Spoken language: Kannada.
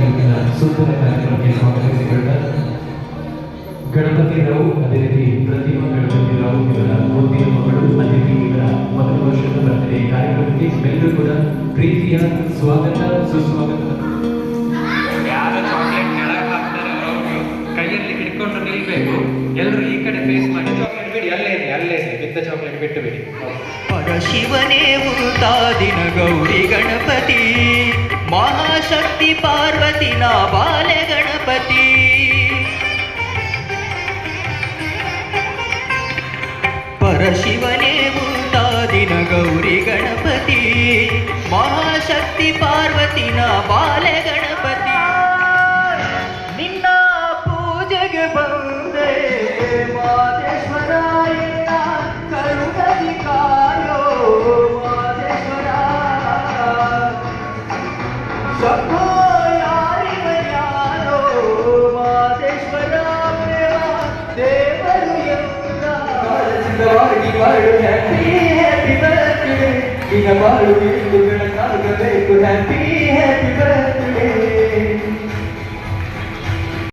ಇಂದಿನ ಸುಂದರ ಕಾರ್ಯಕ್ರಮಕ್ಕೆ ಸ್ವಾಗತಿಸಿಕೊಂಡ ಗಣಪತಿ ರಾವ್, ಅದೇ ರೀತಿ ಪ್ರತಿಮಾ ಗಣಪತಿ ರಾವ್ ಇವರ ಮುದ್ದಿನ ಮಗಳು, ಅದೇ ರೀತಿ ಇವರ ಮೊದಲ ವರ್ಷದ ಬರ್ತಡೇ ಕಾರ್ಯಕ್ರಮಕ್ಕೆ ಎಲ್ಲರೂ ಕೂಡ ಪ್ರೀತಿಯ ಸ್ವಾಗತ, ಸುಸ್ವಾಗತ. ಯಾರ ಚಾಕ್ಲೇಟ್ ಕೆಳಗೆ ಹಾಕ್ತಾರೆ ಅವರು ಕೈಯಲ್ಲಿ ಹಿಡ್ಕೊಂಡು ನಿಲ್ಬೇಕು. ಎಲ್ಲರೂ ಈ ಕಡೆ ಫೇಸ್ ಮಾಡಿ. ಚಾಕ್ಲೇಟ್ ಬಿಡಿ, ಅಲ್ಲೇ ಇದೆ ಬಿದ್ದ ಚಾಕ್ಲೇಟ್ ಬಿಟ್ಟು ಬಿಡಿ. ಪರಶಿವನೇ ಉಂಟಾದಿನ ಗೌರಿ ಗಣಪತಿ, ಮಹಾಶಕ್ತಿ ಪಾರ್ವತಿನ ಬಾಲೆ ಗಣಪತಿ. ಪರಶಿವನೇ ಉಂಟಾದಿನ ಗೌರಿ ಗಣಪತಿ, ಮಹಾಶಕ್ತಿ ಪಾರ್ವತಿನ ಬಾಲೆ ಗಣಪತಿ. ನಿನ್ನ ಪೂಜೆಗೆ ಬಂದೆ ಮಾದೇಶ್ವರ, ಎನ್ನ ಕರುಣದಿ ಕಾಯೋ ಮಾದೇಶ್ವರ. ಶಂಭೋ ಯಾರಿವರ್ಯಾರೋ ಮಾದೇಶ್ವರ, ದೇವರು ಎಂದ ಸಿದ್ಧವಾಗಿ ಮಾಡು. ಹ್ಯಾಪಿ ಹ್ಯಾಪಿ ಬರ್ತ್ಡೇ, ನಿನ್ನ ಬಾಳು ಎಂದು ಬೆಳಕಾಗಬೇಕು. Happy happy birthday.